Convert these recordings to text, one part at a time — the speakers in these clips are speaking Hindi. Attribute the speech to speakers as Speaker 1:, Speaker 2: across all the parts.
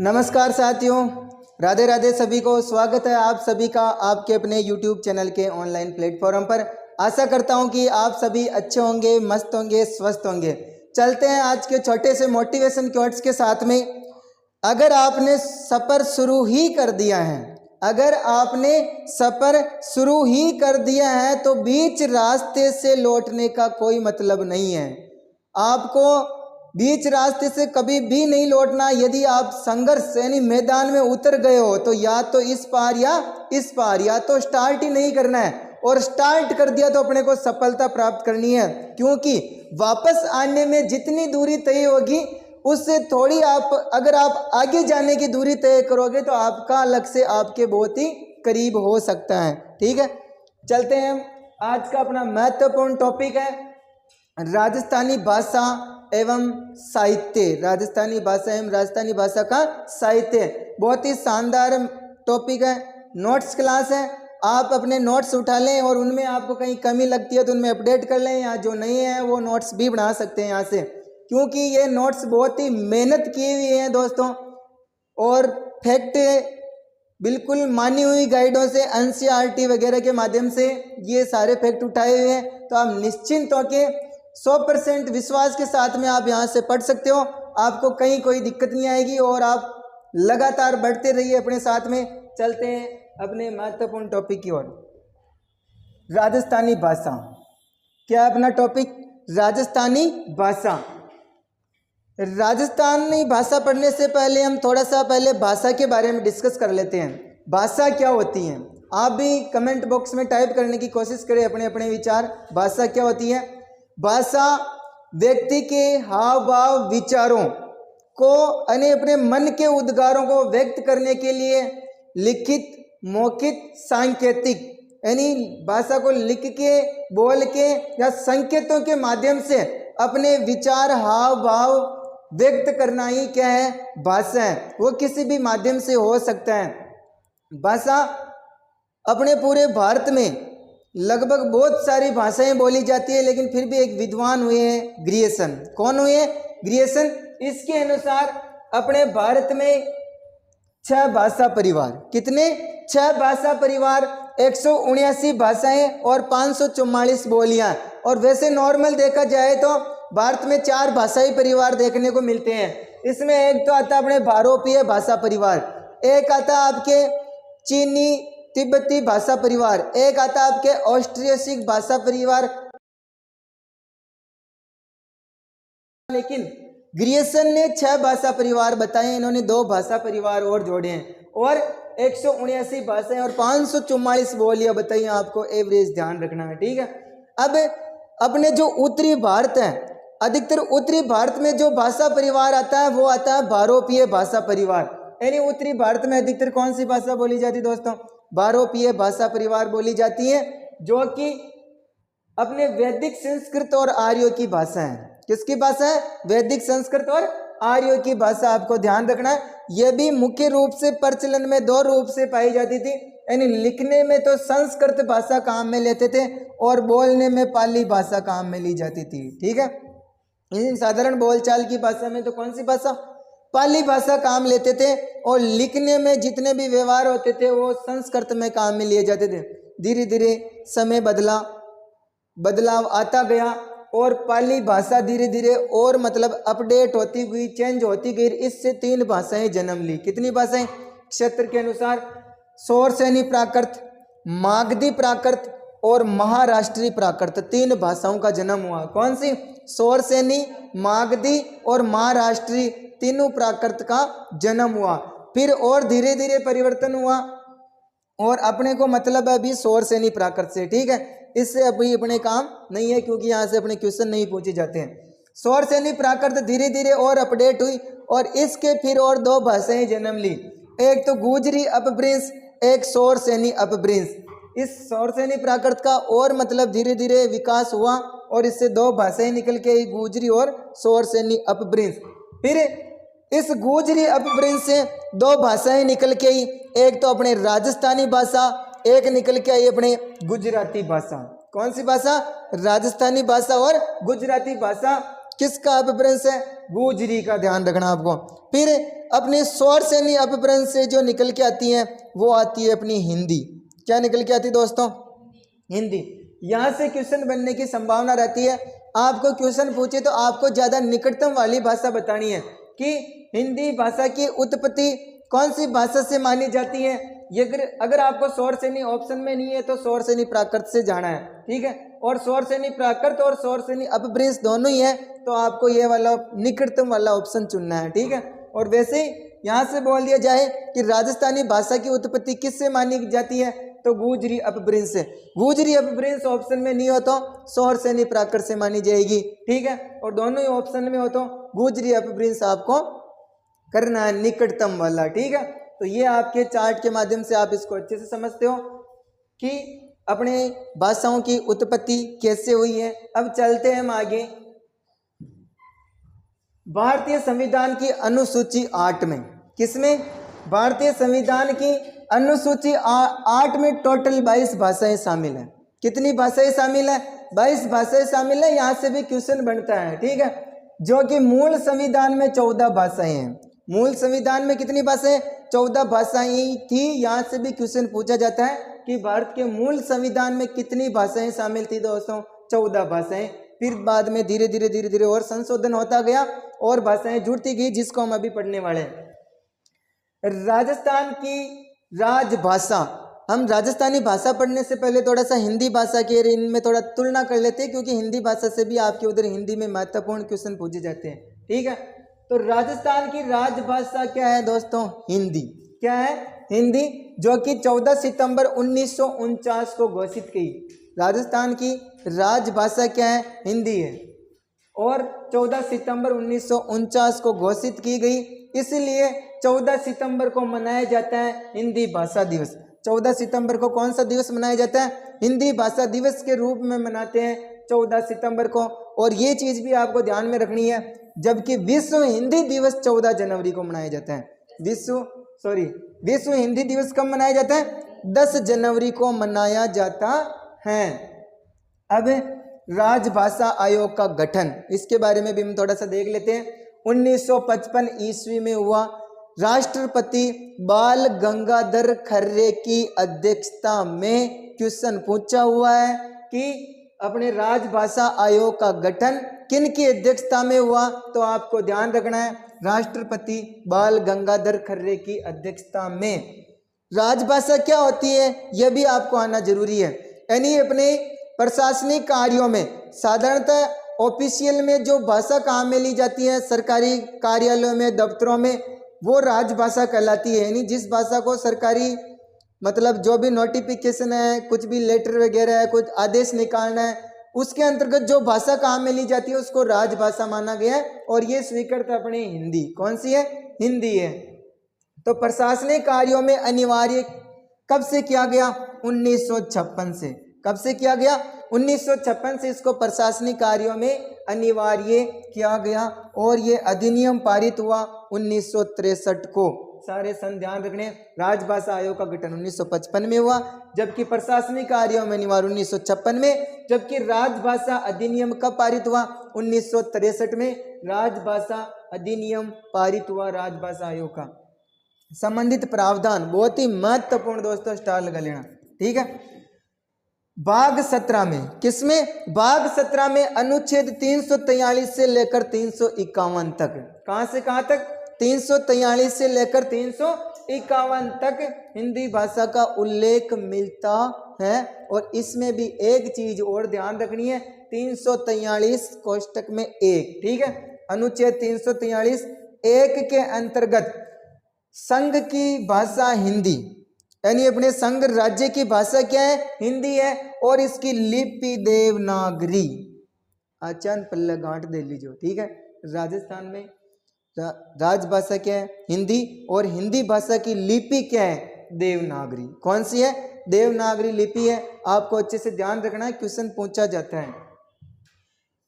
Speaker 1: नमस्कार साथियों, राधे राधे सभी को। स्वागत है आप सभी का आपके अपने YouTube चैनल के ऑनलाइन प्लेटफॉर्म पर। आशा करता हूं कि आप सभी अच्छे होंगे, मस्त होंगे, स्वस्थ होंगे। चलते हैं आज के छोटे से मोटिवेशन क्वोट्स के साथ में। अगर आपने सफ़र शुरू ही कर दिया है, अगर आपने सफ़र शुरू ही कर दिया है तो बीच रास्ते से लौटने का कोई मतलब नहीं है। आपको बीच रास्ते से कभी भी नहीं लौटना। यदि आप संघर्ष यानी मैदान में उतर गए हो तो या तो इस पार या इस पार, या तो स्टार्ट ही नहीं करना है, और स्टार्ट कर दिया तो अपने को सफलता प्राप्त करनी है। क्योंकि वापस आने में जितनी दूरी तय होगी उससे थोड़ी अगर आप आगे जाने की दूरी तय करोगे तो आपका लक्ष्य आपके बहुत ही करीब हो सकता है। ठीक है, चलते हैं। आज का अपना महत्वपूर्ण टॉपिक है राजस्थानी भाषा एवं साहित्य। राजस्थानी भाषा एवं राजस्थानी भाषा का साहित्य बहुत ही शानदार टॉपिक है। नोट्स क्लास है, आप अपने नोट्स उठा लें और उनमें आपको कहीं कमी लगती है तो उनमें अपडेट कर लें, या जो नहीं है वो नोट्स भी बना सकते हैं यहाँ से, क्योंकि ये नोट्स बहुत ही मेहनत की हुई हैं दोस्तों, और फैक्ट बिल्कुल मानी हुई गाइडों से, NCERT वगैरह के माध्यम से ये सारे फैक्ट उठाए हुए हैं। तो आप निश्चिंत होकर 100% विश्वास के साथ में आप यहाँ से पढ़ सकते हो। आपको कहीं कोई दिक्कत नहीं आएगी और आप लगातार बढ़ते रहिए अपने साथ में। चलते हैं अपने महत्वपूर्ण टॉपिक की ओर। राजस्थानी भाषा। क्या अपना टॉपिक? राजस्थानी भाषा। राजस्थानी भाषा पढ़ने से पहले हम थोड़ा सा पहले भाषा के बारे में डिस्कस कर लेते हैं। भाषा क्या होती है? आप भी कमेंट बॉक्स में टाइप करने की कोशिश करें अपने अपने विचार। भाषा क्या होती है? भाषा व्यक्ति के हाव भाव विचारों को यानी अपने मन के उद्गारों को व्यक्त करने के लिए लिखित, मौखिक, सांकेतिक यानी भाषा को लिख के, बोल के या संकेतों के माध्यम से अपने विचार, हाव भाव व्यक्त करना ही क्या है? भाषा है। वो किसी भी माध्यम से हो सकता है। भाषा अपने पूरे भारत में लगभग बहुत सारी भाषाएं बोली जाती है, लेकिन फिर भी एक विद्वान हुए हैं ग्रियर्सन। कौन हुए? ग्रियर्सन। इसके अनुसार अपने भारत में 6 भाषा परिवार। कितने? 6 भाषा परिवार, 179 भाषाएं और 544 बोलियां। और वैसे नॉर्मल देखा जाए तो भारत में 4 भाषाई परिवार देखने को मिलते हैं। इसमें एक तो आता अपने भारोपीय भाषा परिवार, एक आता आपके चीनी तिब्बती भाषा परिवार, एक आता आपके ऑस्ट्रियसिक भाषा परिवार। लेकिन ग्रियर्सन ने 6 भाषा परिवार बताए, इन्होंने 2 भाषा परिवार और जोड़े हैं, और 179 भाषाएं और 544 बोलियां बताइए। आपको एवरेज ध्यान रखना है। ठीक है, अब अपने जो उत्तरी भारत है, अधिकतर उत्तरी भारत में जो भाषा परिवार आता है वो आता है भारोपीय भाषा परिवार। यानी उत्तरी भारत में अधिकतर कौन सी भाषा बोली जाती है दोस्तों? भारोपीय भाषा परिवार बोली जाती है, जो कि अपने वैदिक, संस्कृत और आर्यों की भाषा है। किसकी भाषा है? वैदिक, संस्कृत और आर्यों की भाषा। आपको ध्यान रखना है। यह भी मुख्य रूप से प्रचलन में 2 रूप से पाई जाती थी। यानी लिखने में तो संस्कृत भाषा काम में लेते थे और बोलने में पाली भाषा काम में ली जाती थी। ठीक है, इन साधारण बोलचाल की भाषा में तो कौन सी भाषा? पाली भाषा काम लेते थे, और लिखने में जितने भी व्यवहार होते थे वो संस्कृत में काम में लिए जाते थे। धीरे धीरे समय बदलाव आता गया और पाली भाषा धीरे धीरे और मतलब अपडेट होती गई, चेंज होती गई। इससे 3 भाषाएं जन्म ली। कितनी भाषाएं? क्षेत्र के अनुसार शौरसेनी प्राकृत, मागधी प्राकृत और महाराष्ट्री प्राकृत, 3 भाषाओं का जन्म हुआ। कौन सी? शौरसेनी, मागधी और महाराष्ट्री, तीनों प्राकृत का जन्म हुआ। फिर और धीरे धीरे परिवर्तन हुआ और अपने को मतलब अभी शौरसेनी प्राकृत से। ठीक है, इससे अभी अपने काम नहीं है, क्योंकि यहाँ से अपने क्वेश्चन नहीं पूछे जाते हैं। शौरसेनी प्राकृत धीरे धीरे और अपडेट हुई और इसके फिर और 2 भाषाएं जन्म ली। एक तो गुजरी अपभ्रंश, एक शौरसेनी अपभ्रंश। इस शौरसेनी प्राकृत का और मतलब धीरे धीरे विकास हुआ और इससे 2 भाषाएं निकल के गुजरी और शौरसेनी अपभ्रंश। फिर इस गुजरी अपभ्रंश से 2 भाषाएं निकल के आई। एक तो अपने राजस्थानी भाषा, एक निकल के आई अपने गुजराती भाषा। कौन सी भाषा? राजस्थानी भाषा और गुजराती भाषा। किसका अपभ्रंश है? गुजरी का ध्यान रखना आपको। फिर अपने स्वर से नहीं अपभ्रंश से जो निकल के आती है वो आती है अपनी हिंदी। क्या निकल के आती है दोस्तों? हिंदी। यहाँ से क्वेश्चन बनने की संभावना रहती है। आपको क्वेश्चन पूछे तो आपको ज़्यादा निकटतम वाली भाषा बतानी है कि हिंदी भाषा की उत्पत्ति कौन सी भाषा से मानी जाती है। ये अगर आपको स्वर से नहीं ऑप्शन में नहीं है तो स्वर से नहीं प्राकृत से जाना है, ठीक है। और स्वर से नहीं प्राकृत और स्वर से नहीं अपभ्रंश दोनों ही है तो आपको ये वाला निकटतम वाला ऑप्शन चुनना है, ठीक है। और वैसे ही यहाँ से बोल दिया जाए कि राजस्थानी भाषा की उत्पत्ति किससे मानी जाती है तो गुजरी अपभ्रंश से। गुजरी अपभ्रंश ऑप्शन में नहीं हो तो स्वर से नहीं प्राकृत से मानी जाएगी, ठीक है। और दोनों ही ऑप्शन में हो तो गुजरी अपभ्रंश आपको करना है, निकटतम वाला, ठीक है। तो ये आपके चार्ट के माध्यम से आप इसको अच्छे से समझते हो कि अपने भाषाओं की उत्पत्ति कैसे हुई है। अब चलते हैं हम आगे। भारतीय संविधान की अनुसूची 8 में, किसमें? भारतीय संविधान की अनुसूची 8 में टोटल 22 भाषाएं शामिल हैं। कितनी भाषाएं शामिल है? 22 भाषाएं शामिल है। यहाँ से भी क्वेश्चन बनता है, ठीक है। जो कि मूल संविधान में 14 भाषाएं हैं। मूल संविधान में कितनी भाषाएं? 14 भाषाएं थी। यहाँ से भी क्वेश्चन पूछा जाता है कि भारत के मूल संविधान में कितनी भाषाएं शामिल थी दोस्तों? 14 भाषाएं। फिर बाद में धीरे धीरे और संशोधन होता गया और भाषाएं जुड़ती गई, जिसको हम अभी पढ़ने वाले हैं। राजस्थान की राजभाषा, हम राजस्थानी भाषा पढ़ने से पहले थोड़ा सा हिंदी भाषा के इनमें थोड़ा तुलना कर लेते हैं, क्योंकि हिंदी भाषा से भी आपके उधर हिंदी में महत्वपूर्ण क्वेश्चन पूछे जाते हैं, ठीक है। तो राजस्थान की राजभाषा क्या है दोस्तों? हिंदी। क्या है? हिंदी, जो कि 14 सितंबर 1949 को घोषित की। राजस्थान की राजभाषा क्या है? हिंदी है और 14 सितंबर 1949 को घोषित की गई। इसलिए 14 सितंबर को मनाया जाता है हिंदी भाषा दिवस। 14 सितंबर को कौन सा दिवस मनाया जाता है? हिंदी भाषा दिवस के रूप में मनाते हैं 14 सितंबर को। और ये चीज़ भी आपको ध्यान में रखनी है, जबकि विश्व हिंदी दिवस 14 जनवरी को मनाया जाता है। विश्व हिंदी दिवस कब मनाया जाता है? 10 जनवरी को मनाया जाता है। अब राजभाषा आयोग का गठन, इसके बारे में भी हम थोड़ा सा देख लेते हैं। 1955 ईस्वी में हुआ। राष्ट्रपति बाल गंगाधर खर्रे की अध्यक्षता में क्वेश्चन पूछा हुआ है कि अपने राजभाषा आयोग का गठन किन की अध्यक्षता में हुआ, तो आपको ध्यान रखना है राष्ट्रपति बाल गंगाधर खर्रे की अध्यक्षता में। राजभाषा क्या होती है यह भी आपको आना जरूरी है। यानी अपने प्रशासनिक कार्यों में साधारणतः ऑफिशियल में जो भाषा काम में ली जाती है, सरकारी कार्यालयों में, दफ्तरों में, वो राजभाषा कहलाती है। यानी जिस भाषा को सरकारी मतलब जो भी नोटिफिकेशन है, कुछ भी लेटर वगैरह है, कुछ आदेश निकालना है, उसके अंतर्गत जो भाषा काम में ली जाती है उसको राजभाषा माना गया है। और ये स्वीकृत अपनी हिंदी, कौन सी है? हिंदी है। तो प्रशासनिक कार्यों में अनिवार्य कब से किया गया? 1956 से। कब से किया गया? 1956 से इसको प्रशासनिक कार्यों में अनिवार्य किया गया और ये अधिनियम पारित हुआ 1963 को। सारे सन ध्यान रखने। राजभाषा आयोग का गठन 1955 में हुआ, जबकि प्रशासनिक कार्यों में अनिवार्य 1956 में। जबकि राजभाषा अधिनियम कब पारित हुआ? 1963 में राजभाषा अधिनियम पारित हुआ राजभाषा आयोग का। संबंधित प्रावधान बहुत ही महत्वपूर्ण दोस्तों, स्टार लगा लेना, ठीक है। भाग 17 में, किसमें? भाग 17 में अनुच्छेद 343 से लेकर 351 तक। कहां से कहां तक? 343 से लेकर 351 तक हिंदी भाषा का उल्लेख मिलता है। और इसमें भी एक चीज और ध्यान रखनी है, 343 कोष्टक में 1, ठीक है। अनुच्छेद 343 1 के अंतर्गत संघ की भाषा हिंदी, यानी अपने संघ राज्य की भाषा क्या है? हिंदी है। और इसकी लिपि देवनागरी। आचान पल्ला गांठ दे लीजिए, ठीक है। राजस्थान में राजभाषा क्या है? हिंदी। और हिंदी भाषा की लिपि क्या है? देवनागरी। कौन सी है? देवनागरी लिपि है। आपको अच्छे से ध्यान रखना है, क्वेश्चन पूछा जाता है।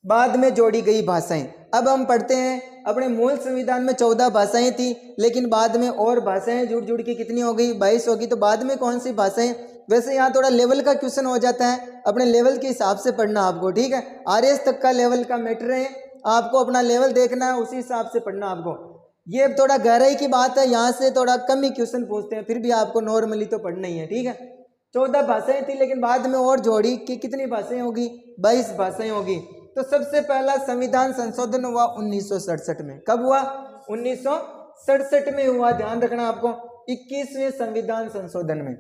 Speaker 1: बाद में जोड़ी गई भाषाएं। अब हम पढ़ते हैं, अपने मूल संविधान में 14 भाषाएं थी, लेकिन बाद में और भाषाएं जुड़ के कितनी हो गई? 22 होगी। तो बाद में कौन सी भाषाएं? वैसे यहाँ थोड़ा लेवल का क्वेश्चन हो जाता है, अपने लेवल के हिसाब से पढ़ना आपको, ठीक है। आरएस तक का लेवल का मैटर है। आपको अपना लेवल देखना है, उसी हिसाब से पढ़ना आपको। ये थोड़ा गहराई की बात है, यहाँ से थोड़ा कम ही क्वेश्चन पूछते हैं, फिर भी आपको नॉर्मली तो पढ़ना ही है, ठीक है। 14 भाषाएं थी, लेकिन बाद में और जोड़ी कि कितनी भाषाएं होगी, 22 भाषाएं होगी। तो सबसे पहला संविधान संशोधन हुआ 1967 में। कब हुआ? 1967 में हुआ, ध्यान रखना आपको, 21वें संविधान संशोधन में,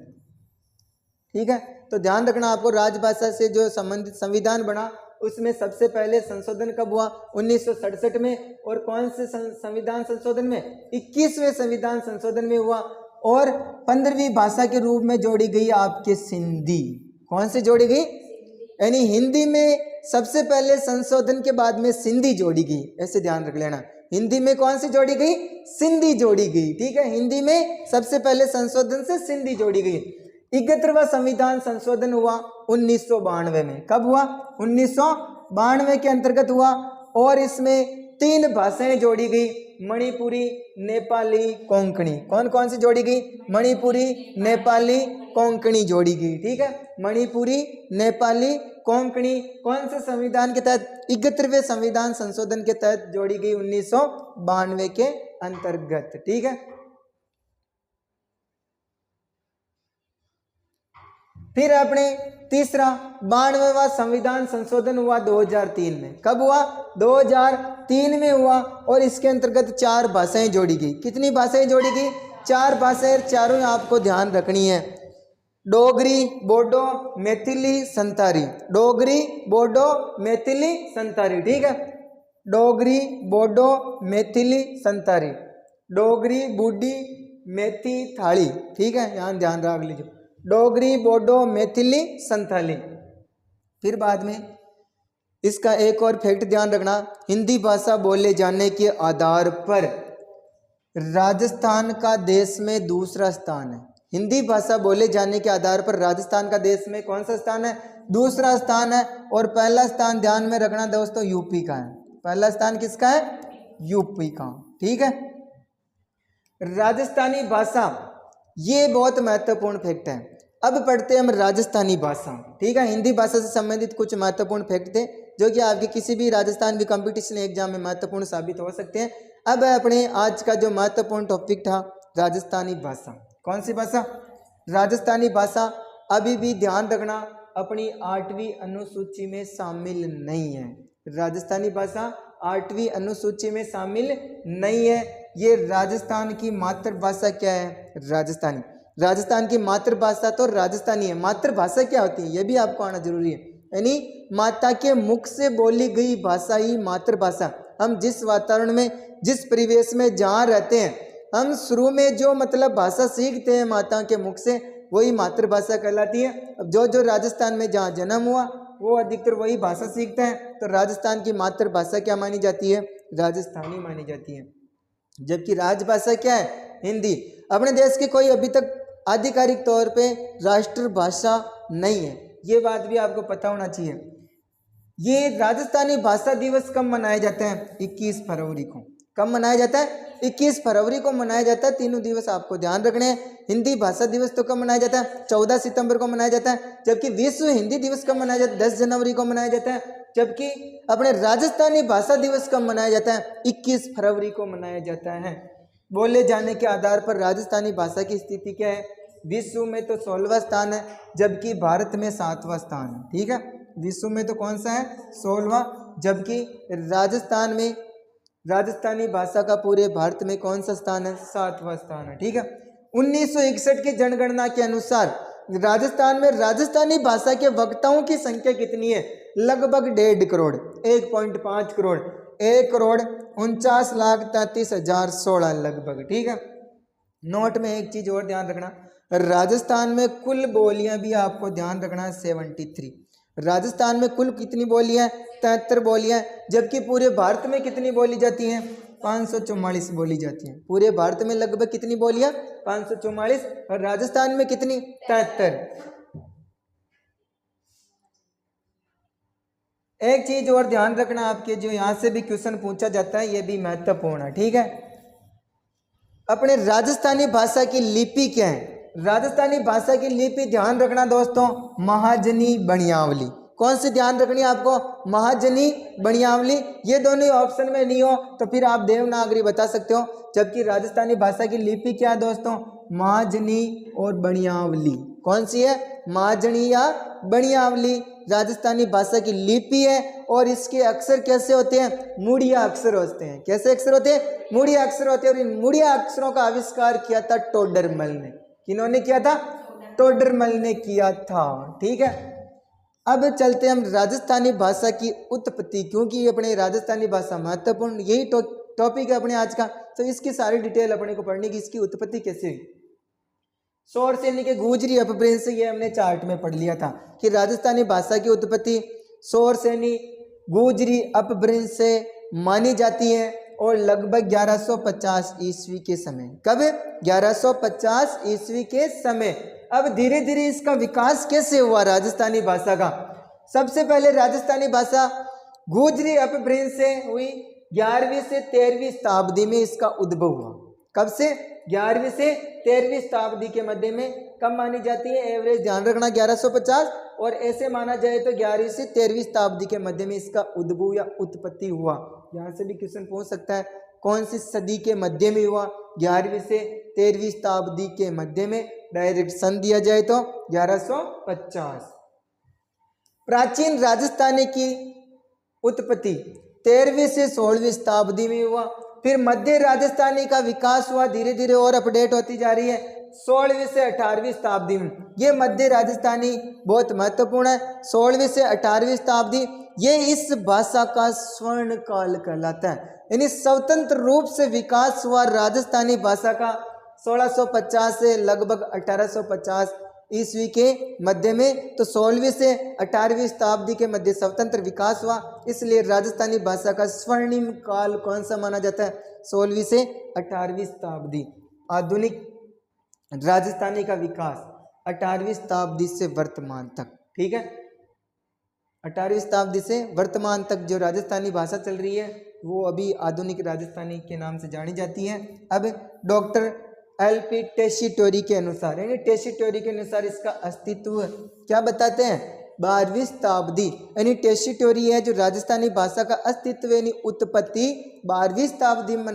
Speaker 1: ठीक है। तो ध्यान रखना आपको, राजभाषा से जो संबंधित संविधान बना उसमें सबसे पहले संशोधन कब हुआ? 1967 में। और कौन से संविधान संशोधन में? 21वें संविधान संशोधन में हुआ। और 15वीं भाषा के रूप में जोड़ी गई आपके सिंधी। कौन से जोड़ी गई? यानी हिंदी में सबसे पहले संशोधन के बाद में सिंधी जोड़ी गई, ऐसे ध्यान रख लेना। हिंदी में कौन सी जोड़ी गई? सिंधी जोड़ी गई, ठीक है। हिंदी में सबसे पहले संशोधन से सिंधी जोड़ी गई। 71वां संविधान संशोधन हुआ 1992 में। कब हुआ? 1992 के अंतर्गत हुआ। और इसमें 3 भाषाएं जोड़ी गई, मणिपुरी, नेपाली, कोंकणी। कौन कौन सी जोड़ी गई? मणिपुरी, नेपाली, कोंकणी जोड़ी गई, ठीक है। मणिपुरी, नेपाली, कोंकणी कौन से संविधान के तहत? 71वें संविधान संशोधन के तहत जोड़ी गई 1992 के अंतर्गत, ठीक है। फिर अपने तीसरा 92वां संविधान संशोधन हुआ 2003 में। कब हुआ? 2003 में हुआ। और इसके अंतर्गत 4 भाषाएं जोड़ी गई। कितनी भाषाएं जोड़ी गई? 4 भाषाएं, चारों आपको ध्यान रखनी है। डोगरी, बोडो, मैथिली, संतारी। डोगरी, बोडो, मैथिली, संतारी, ठीक है। डोगरी, बोडो, मैथिली, संतारी। डोगरी, बूढ़ी, मैथी, थाली, ठीक है। यहाँ ध्यान रख लीजिए, डोगरी, बोडो, मैथिली, संथाली। फिर बाद में इसका एक और फैक्ट ध्यान रखना, हिंदी भाषा बोले जाने के आधार पर राजस्थान का देश में दूसरा स्थान है। हिंदी भाषा बोले जाने के आधार पर राजस्थान का देश में कौन सा स्थान है? दूसरा स्थान है। और पहला स्थान ध्यान में रखना दोस्तों, यूपी का है। पहला स्थान किसका है? यूपी का, ठीक है। राजस्थानी भाषा, ये बहुत महत्वपूर्ण फैक्ट है। अब पढ़ते हैं हम राजस्थानी भाषा, ठीक है। हिंदी भाषा से संबंधित कुछ महत्वपूर्ण फैक्ट थे जो कि आपके किसी भी राजस्थान की कंपटीशन एग्जाम में महत्वपूर्ण साबित हो सकते हैं। अब अपने आज का जो महत्वपूर्ण टॉपिक था, राजस्थानी भाषा। कौन सी भाषा? राजस्थानी भाषा। अभी भी ध्यान रखना, अपनी 8वीं अनुसूची में शामिल नहीं है। राजस्थानी भाषा 8वीं अनुसूची में शामिल नहीं है। ये राजस्थान की मातृभाषा क्या है? राजस्थानी। राजस्थान की मातृभाषा तो राजस्थानी है। मातृभाषा क्या होती है ये भी आपको आना जरूरी है, यानी माता के मुख से बोली गई भाषा ही मातृभाषा। हम जिस वातावरण में, जिस परिवेश में जहाँ रहते हैं, हम शुरू में जो मतलब भाषा सीखते हैं माता के मुख से, वही मातृभाषा कहलाती है। अब जो राजस्थान में जहाँ जन्म हुआ वो अधिकतर वही भाषा सीखता है, तो राजस्थान की मातृभाषा क्या मानी जाती है? राजस्थानी मानी जाती है। जबकि राजभाषा क्या है? हिंदी। अपने देश की कोई अभी तक आधिकारिक तौर पे राष्ट्रभाषा नहीं है, ये बात भी आपको पता होना चाहिए। ये राजस्थानी भाषा दिवस कब मनाया जाता है? 21 फरवरी को। कब मनाया जाता है? 21 फरवरी को मनाया जाता है। तीनों दिवस आपको ध्यान रखने हैं। हिंदी भाषा दिवस तो कब मनाया जाता है? 14 सितंबर को मनाया जाता है। जबकि विश्व हिंदी दिवस कब मनाया जाता है? 10 जनवरी को मनाया जाता है। जबकि अपने राजस्थानी भाषा दिवस कब मनाया जाता है? 21 फरवरी को मनाया जाता है। बोले जाने के आधार पर राजस्थानी भाषा की स्थिति क्या है? विश्व में तो 16वां स्थान है, जबकि भारत में 7वां स्थान है, ठीक है। विश्व में तो कौन सा है? 16वां। जबकि राजस्थान में, राजस्थानी भाषा का पूरे भारत में कौन सा स्थान है? 7वां स्थान है, ठीक है। 1961 की जनगणना के अनुसार राजस्थान में राजस्थानी भाषा के वक्ताओं की संख्या कितनी है? लगभग 1.5 करोड़, 1.5 करोड़, 1,49,33,016 लगभग, ठीक है। नोट में एक चीज और ध्यान रखना, राजस्थान में कुल बोलियां भी आपको ध्यान रखना है 73। राजस्थान में कुल कितनी बोलियां? 73 बोलियां। जबकि पूरे भारत में कितनी बोली जाती हैं? 544 बोली जाती हैं। पूरे भारत में लगभग कितनी बोलियां? 544। और राजस्थान में कितनी? 73। एक चीज और ध्यान रखना आपके, जो यहाँ से भी क्वेश्चन पूछा जाता है, ये भी महत्वपूर्ण है, ठीक है। अपने राजस्थानी भाषा की लिपि क्या है? राजस्थानी भाषा की लिपि ध्यान रखना दोस्तों, महाजनी बनियावली। कौन सी ध्यान रखनी है आपको, महाजनी, बनियावली, ये दोनों ऑप्शन में नहीं हो तो फिर आप देवनागरी बता सकते हो। जबकि राजस्थानी भाषा की लिपि क्या है दोस्तों, महाजनी और बनियावली। कौन सी है, महाजनी या बनियावली राजस्थानी भाषा की लिपि है। और इसके अक्षर कैसे होते हैं, मुड़िया अक्षर होते हैं। कैसे अक्षर होते हैं, मुड़िया अक्षर होते हैं। और इन मुड़िया अक्षरों का आविष्कार किया था टोडरमल ने। किन्होंने किया था, टोडरमल ने किया था। ठीक है, अब चलते हम राजस्थानी भाषा की उत्पत्ति, क्योंकि अपने राजस्थानी भाषा महत्वपूर्ण यही टॉपिक है अपने आज का। तो इसकी सारी डिटेल अपने को पढ़ने की, इसकी उत्पत्ति कैसे हुई। सौर सैनी के गुजरी अपभ्रंश, ये हमने चार्ट में पढ़ लिया था कि राजस्थानी भाषा की उत्पत्ति सौर सैनी गुजरी अपभ्रंश से मानी जाती है और लगभग 1150 ईस्वी के समय। कब, 1150 ईस्वी के समय। अब धीरे धीरे इसका विकास कैसे हुआ राजस्थानी भाषा का। सबसे पहले राजस्थानी भाषा गुजरी अपभ्रंश से हुई 11वीं से 13वीं शताब्दी में इसका उद्भव हुआ। कब से, 11वीं से 13वीं शताब्दी के मध्य में। कब मानी जाती है, एवरेज ध्यान रखना 1150, और ऐसे माना जाए तो 11वीं से 13वीं शताब्दी के मध्य में इसका उद्भव या उत्पत्ति हुआ। यहाँ से भी क्वेश्चन पूछ सकता है कौन सी सदी के मध्य में हुआ, 11वीं से 13वीं शताब्दी के मध्य में। डायरेक्ट सन दिया जाए तो 1150। प्राचीन राजस्थानी की उत्पत्ति 13वीं से 16वीं शताब्दी में हुआ। फिर मध्य राजस्थानी का विकास हुआ, धीरे धीरे और अपडेट होती जा रही है 16वीं से 18वीं शताब्दी में। ये मध्य राजस्थानी बहुत महत्वपूर्ण है। 16वीं से 18वीं शताब्दी ये इस भाषा का स्वर्ण काल कहलाता है। यानी स्वतंत्र रूप से विकास हुआ राजस्थानी भाषा का 1650 से लगभग 1850 ईस्वी के मध्य में। तो 16वीं से 18वीं शताब्दी के मध्य स्वतंत्र विकास हुआ, इसलिए राजस्थानी भाषा का स्वर्णिम काल कौन सा माना जाता है, 16वीं से 18वीं शताब्दी। आधुनिक राजस्थानी का विकास 18वीं शताब्दी से वर्तमान तक। ठीक है, 18वीं शताब्दी से वर्तमान तक जो राजस्थानी भाषा चल रही है वो अभी आधुनिक राजस्थानी के नाम से जानी जाती है। अब डॉक्टर एल.पी. टेसीटोरी के अनुसार, यानी टेसीटोरी के अनुसार इसका अस्तित्व क्या बताते हैं, 12वीं शताब्दी। यानी टेसीटोरी है जो राजस्थानी भाषा का अस्तित्व यानी उत्पत्ति 12वीं शताब्दी में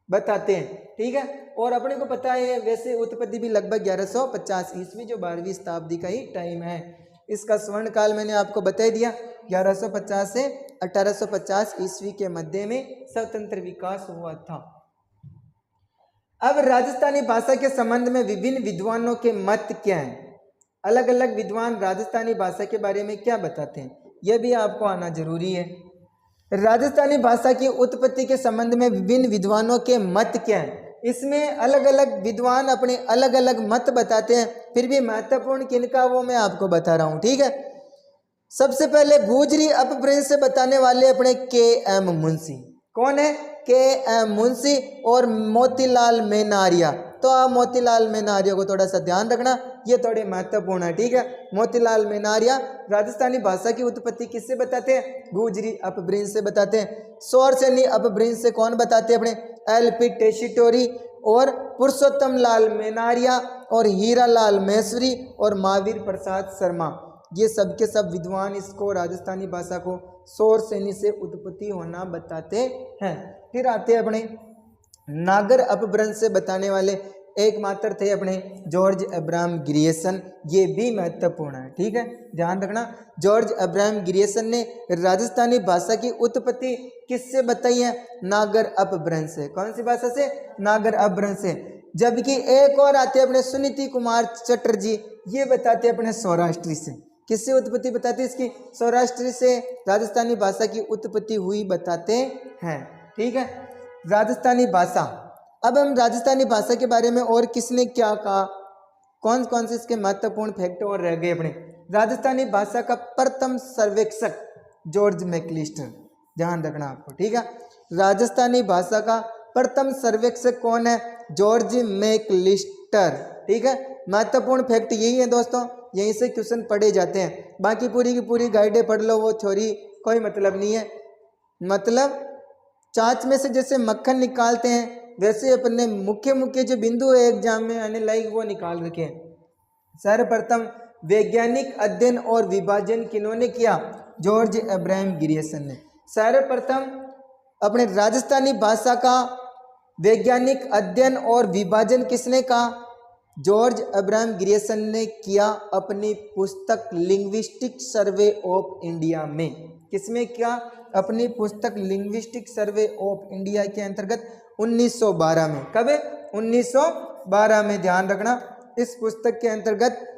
Speaker 1: बताते हैं। ठीक है, और अपने को पता है वैसे उत्पत्ति भी लगभग 1150 ईस्वी जो 12वीं शताब्दी का ही टाइम है। इसका स्वर्ण काल मैंने आपको बता दिया, 1150 से 1850 ईस्वी के मध्य में स्वतंत्र विकास हुआ था। अब राजस्थानी भाषा के संबंध में विभिन्न विद्वानों के मत क्या हैं, अलग अलग विद्वान राजस्थानी भाषा के बारे में क्या बताते हैं, यह भी आपको आना जरूरी है। राजस्थानी भाषा की उत्पत्ति के संबंध में विभिन्न विद्वानों के मत क्या हैं, इसमें अलग अलग विद्वान अपने अलग अलग मत बताते हैं। फिर भी महत्वपूर्ण किनका वो मैं आपको बता रहा हूँ। ठीक है, सबसे पहले गुजरी अपभ्रंश से बताने वाले अपने के.एम. मुंशी। कौन है, के.एम. मुंशी और मोतीलाल मेनारिया। तो आप मोतीलाल मेनारिया को थोड़ा सा ध्यान रखना, ये थोड़े महत्वपूर्ण है। ठीक है, मोतीलाल मेनारिया राजस्थानी भाषा की उत्पत्ति किससे बताते हैं, गुजरी अपभ्रंश से बताते हैं। सौर सैनी अपभ्रंश से कौन बताते हैं, अपने एल.पी. टेसीटोरी और पुरुषोत्तम लाल मेनारिया और हीरालाल महेश्वरी और महावीर प्रसाद शर्मा। ये सब के सब विद्वान इसको राजस्थानी भाषा को सौर सैनी से उत्पत्ति होना बताते हैं। फिर आते हैं अपने नागर अपभ्रंश से बताने वाले एकमात्र थे अपने जॉर्ज अब्राहम ग्रियर्सन। ये भी महत्वपूर्ण है। ठीक है, ध्यान रखना, जॉर्ज अब्राहम ग्रियर्सन ने राजस्थानी भाषा की उत्पत्ति किससे बताई है, नागर अपभ्रंश से। कौन सी भाषा से, नागर अपभ्रंश से। जबकि एक और आते हैं अपने सुनीति कुमार चटर्जी, ये बताते हैं अपने सौराष्ट्री से। किससे उत्पत्ति बताते हैं इसकी, सौराष्ट्र से राजस्थानी भाषा की उत्पत्ति हुई बताते हैं। ठीक है, राजस्थानी भाषा। अब हम राजस्थानी भाषा के बारे में और किसने क्या कहा, कौन कौन से इसके महत्वपूर्ण फैक्ट और रह गए अपने। राजस्थानी भाषा का प्रथम सर्वेक्षक जॉर्ज मैक्लिस्टर, ध्यान रखना आपको। ठीक है, राजस्थानी भाषा का प्रथम सर्वेक्षक कौन है, जॉर्ज मैक्लिस्टर। ठीक है, महत्वपूर्ण फैक्ट यही है दोस्तों, यहीं से क्वेश्चन पढ़े जाते हैं। बाकी पूरी की पूरी गाइडें पढ़ लो, वो थ्योरी कोई मतलब नहीं है। मतलब चाच में से जैसे मक्खन निकालते हैं वैसे अपने मुख्य मुख्य जो बिंदु है एग्जाम में आने लायक वो निकाल रखे हैं। सर्वप्रथम वैज्ञानिक अध्ययन और विभाजन किन्होंने किया? जॉर्ज अब्राहम ग्रियर्सन ने। सर्वप्रथम अपने राजस्थानी भाषा का वैज्ञानिक अध्ययन और विभाजन किसने कहा? जॉर्ज अब्राहम ग्रियर्सन ने किया अपनी पुस्तक लिंग्विस्टिक सर्वे ऑफ इंडिया में। किसमें किया? अपनी पुस्तक लिंग्विस्टिक सर्वे ऑफ इंडिया के अंतर्गत 1912 में। कब? 1912 में, ध्यान रखना। इस पुस्तक के अंतर्गत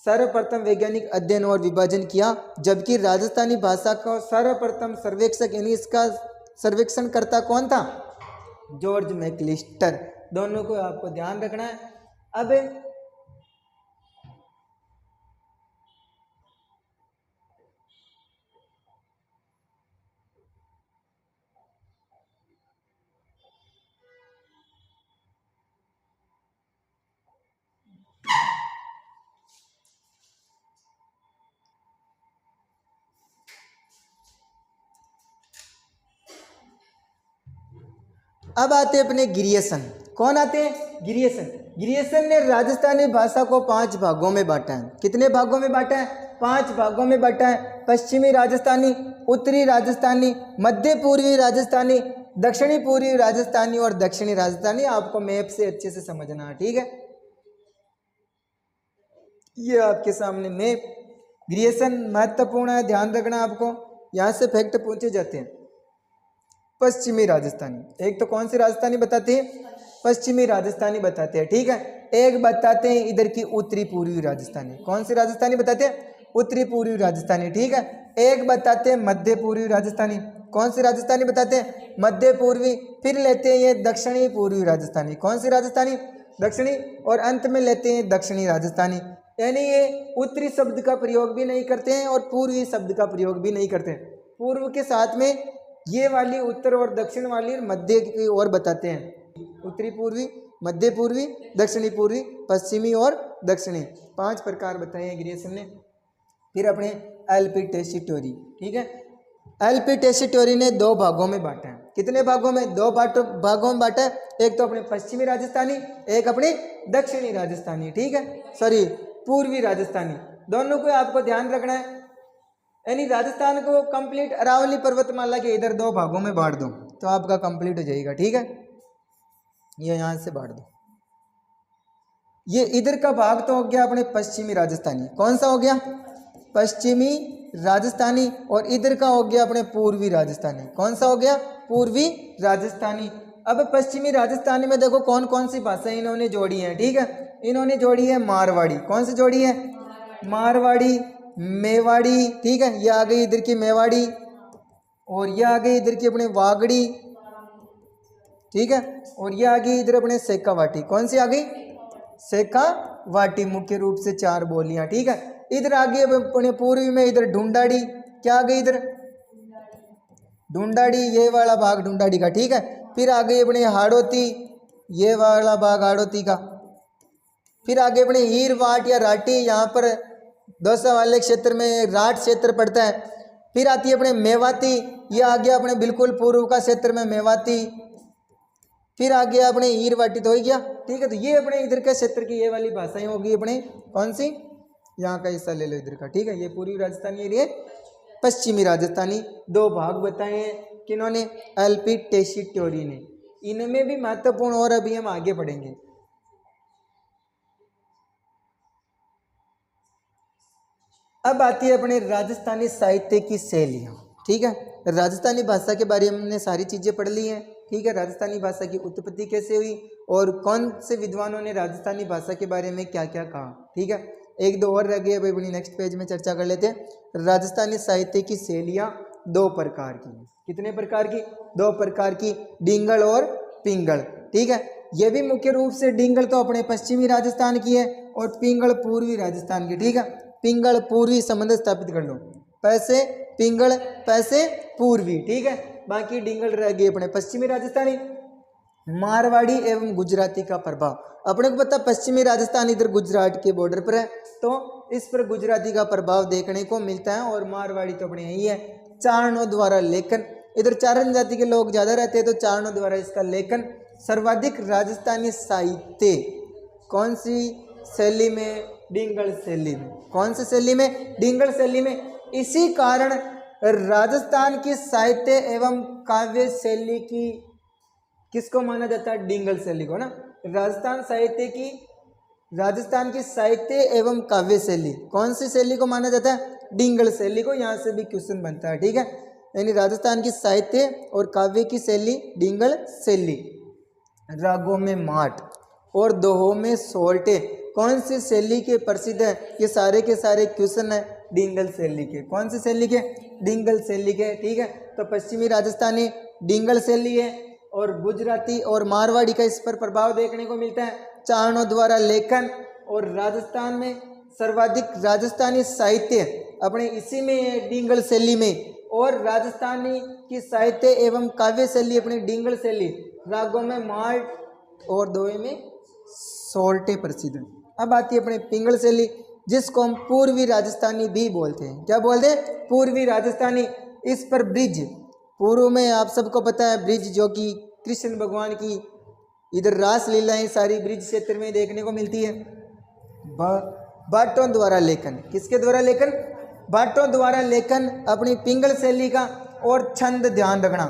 Speaker 1: सर्वप्रथम वैज्ञानिक अध्ययन और विभाजन किया, जबकि राजस्थानी भाषा का सर्वप्रथम सर्वेक्षक यानी इसका सर्वेक्षण करता कौन था? जॉर्ज मैक्लिस्टर। दोनों को आपको ध्यान रखना है। अब आते अपने ग्रियर्सन। कौन आते हैं? ग्रियर्सन। ग्रियर्सन ने राजस्थानी भाषा को 5 भागों में बांटा है। कितने भागों में बांटा है? 5 भागों में बांटा है। पश्चिमी राजस्थानी, उत्तरी राजस्थानी, मध्य पूर्वी राजस्थानी, दक्षिणी पूर्वी राजस्थानी और दक्षिणी राजस्थानी। आपको मैप से अच्छे से समझना है, ठीक है। ये आपके सामने मैप। ग्रियर्सन महत्वपूर्ण है, ध्यान रखना आपको। यहाँ से फैक्ट पूछे जाते हैं। पश्चिमी राजस्थानी, एक तो कौन सी राजस्थानी बताते हैं? पश्चिमी राजस्थानी बताते हैं, ठीक है। एक बताते हैं इधर की उत्तरी पूर्वी राजस्थानी। कौन सी राजस्थानी बताते हैं? उत्तरी पूर्वी राजस्थानी, ठीक है। एक बताते हैं मध्य पूर्वी राजस्थानी। कौन सी राजस्थानी बताते हैं? मध्य पूर्वी। फिर लेते हैं ये दक्षिणी पूर्वी राजस्थानी। कौन सी राजस्थानी? दक्षिणी। और अंत में लेते हैं दक्षिणी राजस्थानी। यानी ये उत्तरी शब्द का प्रयोग भी नहीं करते हैं और पूर्वी शब्द का प्रयोग भी नहीं करते हैं। पूर्व के साथ में ये वाली उत्तर और दक्षिण वाली मध्य की ओर बताते हैं। उत्तरी पूर्वी, मध्य पूर्वी, दक्षिणी पूर्वी, पश्चिमी और दक्षिणी, 5 प्रकार बताए हैं ग्रियर्सन ने। फिर अपने एलपी टेसीटोरी, ठीक है। एलपी टेसीटोरी ने 2 भागों में बांटा है। कितने भागों में? 2 भागों में बांटा है। एक तो अपने पश्चिमी राजस्थानी, एक अपनी दक्षिणी राजस्थानी, ठीक है, सॉरी पूर्वी राजस्थानी। दोनों को आपको ध्यान रखना है। यानी राजस्थान को कंप्लीट अरावली पर्वतमाला के इधर 2 भागों में बांट दो तो आपका कंप्लीट हो जाएगा, ठीक है। ये यहाँ से बांट दो। ये इधर का भाग तो हो गया अपने पश्चिमी राजस्थानी। कौन सा हो गया? पश्चिमी राजस्थानी। और इधर का हो गया अपने पूर्वी राजस्थानी। कौन सा हो गया? पूर्वी राजस्थानी। अब पश्चिमी राजस्थानी में देखो कौन कौन सी भाषाएं इन्होंने जोड़ी हैं, ठीक है। इन्होंने जोड़ी है मारवाड़ी। कौन सी जोड़ी है? मारवाड़ी, मेवाड़ी, ठीक है। ये आ गई इधर की मेवाड़ी और ये आ गई इधर की अपने वागड़ी, ठीक है। और ये आ गई इधर अपने शेखावाटी। कौन सी आ गई? शेखावाटी। मुख्य रूप से 4 बोलियां, ठीक है। इधर आ गई अपने पूर्वी में इधर ढूंढाड़ी। क्या आ गई इधर? ढूंढाड़ी, ये वाला भाग ढूंढाड़ी का, ठीक है। फिर आ गई अपने हाड़ौती, ये वाला भाग हाड़ौती का। फिर आगे अपने हीर वाट या राठी, यहाँ पर दौसा वाले क्षेत्र में राठ क्षेत्र पड़ता है। फिर आती है अपने मेवाती, ये आ गया अपने बिल्कुल पूर्व का क्षेत्र में मेवाती। फिर आ गया अपने हीर वाटी, तो हो गया, ठीक है। तो ये अपने इधर के क्षेत्र की ये वाली भाषाएं होगी अपने कौन सी? यहाँ का हिस्सा ले लो इधर का, ठीक है। ये पूर्वी राजस्थानी एरिया, पश्चिमी राजस्थानी। 2 भाग बताए हैं किन्होंने? एलपी टेसीटोरी ने। इनमें भी महत्वपूर्ण और अभी हम आगे बढ़ेंगे। अब आती है अपने राजस्थानी साहित्य की शैलियाँ, ठीक है। राजस्थानी भाषा के बारे में हमने सारी चीज़ें पढ़ ली हैं, ठीक है। राजस्थानी भाषा की उत्पत्ति कैसे हुई और कौन से विद्वानों ने राजस्थानी भाषा के बारे में क्या क्या कहा, ठीक है। 1-2 और रह गए, अभी अपनी नेक्स्ट पेज में चर्चा कर लेते हैं। राजस्थानी साहित्य की शैलियाँ 2 प्रकार की। कितने प्रकार की? 2 प्रकार की, डिंगल और पिंगल, ठीक है। ये भी मुख्य रूप से डिंगल तो अपने पश्चिमी राजस्थान की है और पिंगल पूर्वी राजस्थान की, ठीक है। पिंगल पूर्वी संबंध स्थापित कर लो, पैसे पिंगल, पैसे पूर्वी, ठीक है। बाकी डिंगल रह गई अपने पश्चिमी राजस्थानी। मारवाड़ी एवं गुजराती का प्रभाव, अपने को पता पश्चिमी राजस्थान इधर गुजरात के बॉर्डर पर है, तो इस पर गुजराती का प्रभाव देखने को मिलता है। और मारवाड़ी तो अपने यही है। चारणों द्वारा लेखन, इधर चारण जाति के लोग ज़्यादा रहते हैं तो चारणों द्वारा इसका लेखन। सर्वाधिक राजस्थानी साहित्य कौन सी शैली में डिंगल शैली में। कौन सी शैली में? डिंगल शैली में। इसी कारण राजस्थान की साहित्य एवं काव्य शैली की किसको माना जाता है? डिंगल शैली को ना। राजस्थान की साहित्य एवं काव्य शैली कौन सी शैली को माना जाता है? डिंगल शैली को। यहाँ से भी क्वेश्चन बनता है, ठीक है। यानी राजस्थान की साहित्य और काव्य की शैली डिंगल शैली। रागों में माठ और दोहों में सोरठे कौन सी शैली के प्रसिद्ध है? ये सारे के सारे क्वेश्चन है डिंगल शैली के। कौन सी शैली के? डिंगल शैली के, ठीक है। तो पश्चिमी राजस्थानी डिंगल शैली है और गुजराती और मारवाड़ी का इस पर प्रभाव देखने को मिलता है। चारणों द्वारा लेखन और राजस्थान में सर्वाधिक राजस्थानी साहित्य अपने इसी में है, डिंगल शैली में। और राजस्थानी की साहित्य एवं काव्य शैली अपनी डिंगल शैली। रागों में माठ और दोहे में सोरठे प्रसिद्ध है। अब आती है अपने पिंगल शैली, जिसको हम पूर्वी राजस्थानी भी बोलते हैं। क्या बोलते हैं? पूर्वी राजस्थानी। इस पर ब्रिज, पूर्व में आप सबको पता है ब्रिज, जो कि कृष्ण भगवान की इधर रास लीलाएं सारी ब्रिज क्षेत्र में देखने को मिलती है। बाटों द्वारा लेखन, किसके द्वारा लेखन? बाटों द्वारा लेखन अपनी पिंगल शैली का। और छंद ध्यान रखना,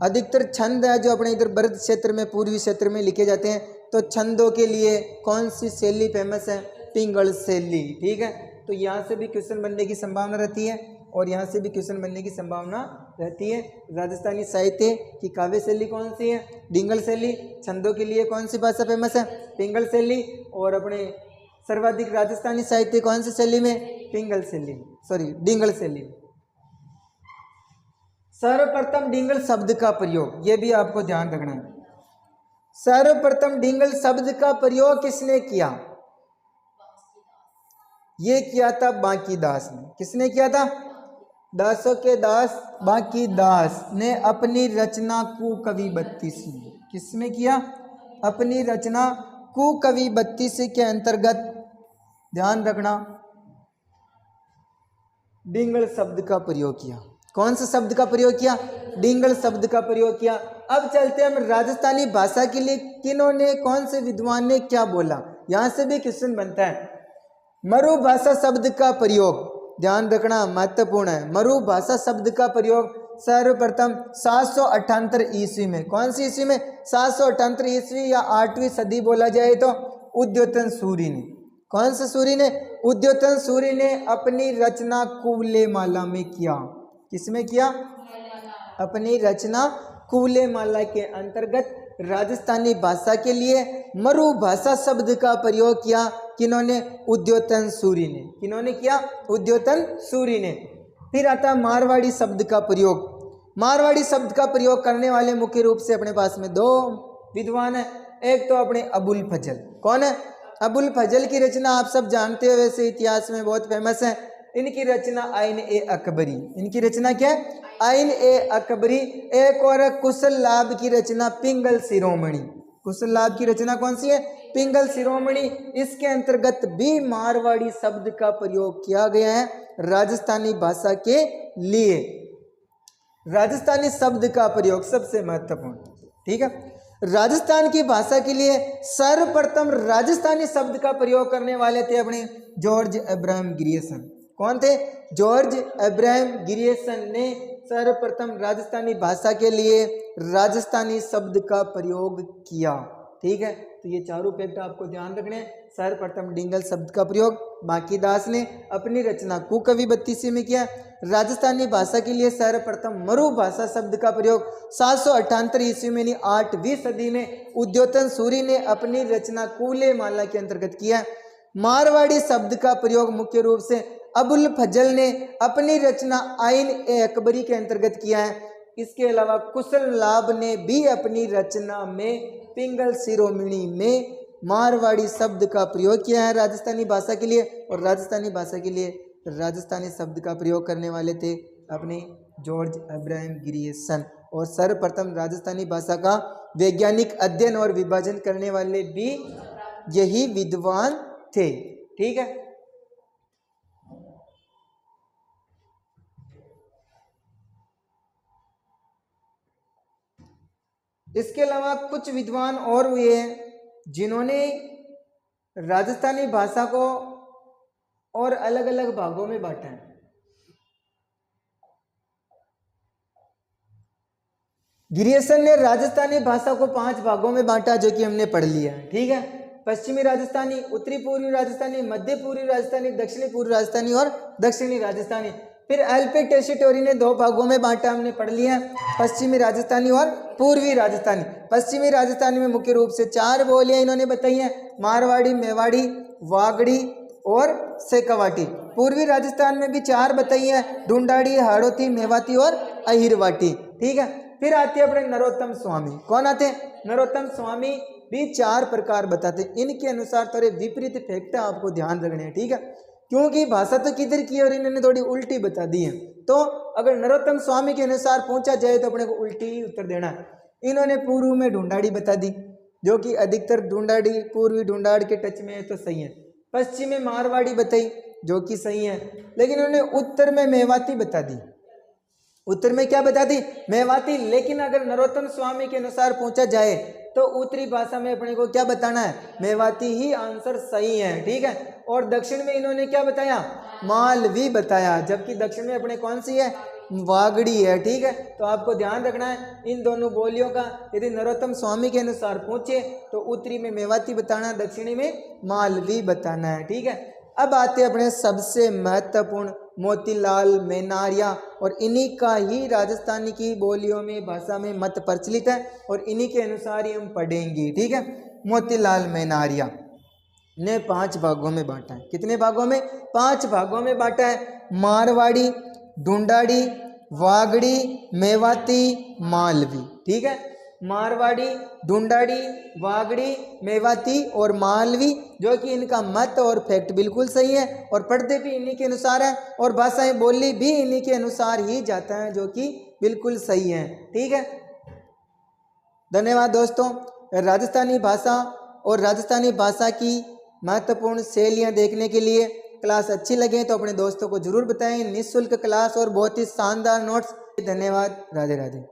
Speaker 1: अधिकतर छंद है जो अपने इधर बृहद क्षेत्र में, पूर्वी क्षेत्र में लिखे जाते हैं। तो छंदों के लिए कौन सी शैली फेमस है? पिंगल शैली, ठीक है। तो यहाँ से भी क्वेश्चन बनने की संभावना रहती है और यहाँ से भी क्वेश्चन बनने की संभावना रहती है। राजस्थानी साहित्य की काव्य शैली कौन सी है? डिंगल शैली। छंदों के लिए कौन सी भाषा फेमस है? पिंगल शैली। और अपने सर्वाधिक राजस्थानी साहित्य कौन सी शैली में? पिंगल शैली, सॉरी डिंगल शैली। सर्वप्रथम डिंगल शब्द का प्रयोग, ये भी आपको ध्यान रखना है। सर्वप्रथम डिंगल शब्द का प्रयोग किसने किया? ये किया था बांकीदास ने। किसने किया था? दासों के दास बांकीदास ने अपनी रचना कुकवि 32 में। किसमें किया? अपनी रचना कुकवि 32 के अंतर्गत, ध्यान रखना, डिंगल शब्द का प्रयोग किया। कौन सा शब्द का प्रयोग किया? डिंगल शब्द का प्रयोग किया। अब चलते हैं हम राजस्थानी भाषा के लिए किन्होंने, कौन से विद्वान ने क्या बोला। यहां से भी क्वेश्चन बनता है। मरु भाषा शब्द का प्रयोग, ध्यान रखना, महत्वपूर्ण है। मरु भाषा शब्द का प्रयोग सर्वप्रथम 778 ईस्वी में। कौन सी ईस्वी में? 778 ईस्वी या 8वीं सदी बोला जाए तो उद्योतन सूरी ने। कौन से सूरी ने? उद्योतन सूरी ने अपनी रचना कुवलेमाला में किया। किसमें किया? अपनी रचना कुवलेमाला के अंतर्गत राजस्थानी भाषा के लिए मरु भाषा शब्द का प्रयोग किया। किन्होंने? उद्योतन सूरी ने। किन्होंने किया? उद्योतन सूरी ने। फिर आता मारवाड़ी शब्द का प्रयोग। मारवाड़ी शब्द का प्रयोग करने वाले मुख्य रूप से अपने पास में दो विद्वान है। एक तो अपने अबुल फजल। कौन है? अबुल फजल की रचना आप सब जानते हो, वैसे इतिहास में बहुत फेमस है। इनकी रचना आइन ए अकबरी। इनकी रचना क्या है? आइन ए अकबरी। एक और कुशल लाभ की रचना पिंगल शिरोमणि। कुशल लाभ की रचना कौन सी है? पिंगल शिरोमणि। इसके अंतर्गत भी मारवाड़ी शब्द का प्रयोग किया गया है राजस्थानी भाषा के लिए। राजस्थानी शब्द का प्रयोग सबसे महत्वपूर्ण, ठीक है। राजस्थान की भाषा के लिए सर्वप्रथम राजस्थानी शब्द का प्रयोग करने वाले थे अपने जॉर्ज अब्राहम ग्रियर्सन। कौन थे? जॉर्ज अब्राहम ग्रियर्सन ने सर्वप्रथम राजस्थानी भाषा के लिए राजस्थानी शब्द का प्रयोग किया, ठीक है। तो ये चारों फैक्ट आपको ध्यान रखने हैं। सर्वप्रथम डिंगल शब्द का प्रयोग बांकीदास ने अपनी रचना कुकवि 32 में किया। राजस्थानी भाषा के लिए सर्वप्रथम मरु भाषा शब्द का प्रयोग 778 ईस्वी में, 8वीं सदी में उद्योतन सूरी ने अपनी रचना कुवलेमाला के अंतर्गत किया। मारवाड़ी शब्द का प्रयोग मुख्य रूप से अबुल फजल ने अपनी रचना आइन ए अकबरी के अंतर्गत किया है। इसके अलावा कुशल लाभ ने भी अपनी रचना में पिंगल शिरोमणि में मारवाड़ी शब्द का प्रयोग किया है राजस्थानी भाषा के लिए। और राजस्थानी भाषा के लिए राजस्थानी शब्द का प्रयोग करने वाले थे अपने जॉर्ज अब्राहम ग्रियर्सन। और सर्वप्रथम राजस्थानी भाषा का वैज्ञानिक अध्ययन और विभाजन करने वाले भी यही विद्वान थे, ठीक है। इसके अलावा कुछ विद्वान और हुए हैं जिन्होंने राजस्थानी भाषा को और अलग अलग भागों में बांटा है। ग्रियर्सन ने राजस्थानी भाषा को 5 भागों में बांटा, जो कि हमने पढ़ लिया है। ठीक है, पश्चिमी राजस्थानी, उत्तरी पूर्वी राजस्थानी, मध्य पूर्वी राजस्थानी, दक्षिणी पूर्वी राजस्थानी और दक्षिणी राजस्थानी। फिर एल्पे टेसिटोरी ने 2 भागों में बांटा, हमने पढ़ लिया है, पश्चिमी राजस्थानी और पूर्वी राजस्थानी। पश्चिमी राजस्थानी में मुख्य रूप से 4 बोलियां इन्होंने बताई हैं, मारवाड़ी, मेवाड़ी, वागड़ी और शेखावाटी। पूर्वी राजस्थान में भी 4 बताई हैं, ढूंढाड़ी, हाड़ौती, मेवाती और अहिरवाटी। ठीक है, फिर आते हैं अपने नरोत्तम स्वामी। कौन आते हैं? नरोत्तम स्वामी भी 4 प्रकार बताते हैं। इनके अनुसार थोड़े विपरीत फैक्ट आपको ध्यान रखने हैं। ठीक है, क्योंकि भाषा तो किधर की है और इन्होंने थोड़ी उल्टी बता दी है, तो अगर नरोत्तम स्वामी के अनुसार पूछा जाए तो अपने को उल्टी ही उत्तर देना है। इन्होंने पूर्व में ढूंढाड़ी बता दी, जो कि अधिकतर ढूंढाड़ी पूर्वी ढूंढाड़ के टच में है, तो सही है। पश्चिम में मारवाड़ी बताई, जो कि सही है, लेकिन उन्होंने उत्तर में मेवाती बता दी। उत्तर में क्या बता दी? मेवाती। लेकिन अगर नरोत्तम स्वामी के अनुसार पूछा जाए तो उत्तरी भाषा में अपने को क्या बताना है? मेवाती ही आंसर सही है। ठीक है, और दक्षिण में इन्होंने क्या बताया? मालवी बताया, जबकि दक्षिण में अपने कौन सी है? वागड़ी है। ठीक है, तो आपको ध्यान रखना है इन दोनों बोलियों का। यदि नरोत्तम स्वामी के अनुसार पूछे तो उत्तरी में मेवाती बताना, दक्षिणी में मालवी बताना है। ठीक है, अब आते हैं अपने सबसे महत्वपूर्ण मोतीलाल मेनारिया, और इन्हीं का ही राजस्थानी की बोलियों में भाषा में मत प्रचलित है और इन्हीं के अनुसार ही हम पढ़ेंगे। ठीक है, मोतीलाल मेनारिया ने 5 भागों में बांटा है। कितने भागों में? 5 भागों में बांटा है। मारवाड़ी, ढूंढाड़ी, वागड़ी, मेवाती, मालवी। ठीक है, मारवाड़ी, ढूंढाड़ी, वागड़ी, मेवाती और मालवी, जो कि इनका मत और फैक्ट बिल्कुल सही है, और पढ़ते भी इन्हीं के अनुसार है और भाषाएं बोली भी इन्हीं के अनुसार ही जाता है, जो कि बिल्कुल सही है। ठीक है, धन्यवाद दोस्तों। राजस्थानी भाषा और राजस्थानी भाषा की महत्वपूर्ण शैलियाँ देखने के लिए क्लास अच्छी लगे तो अपने दोस्तों को जरूर बताएं। निःशुल्क क्लास और बहुत ही शानदार नोट्स। धन्यवाद, राधे राधे।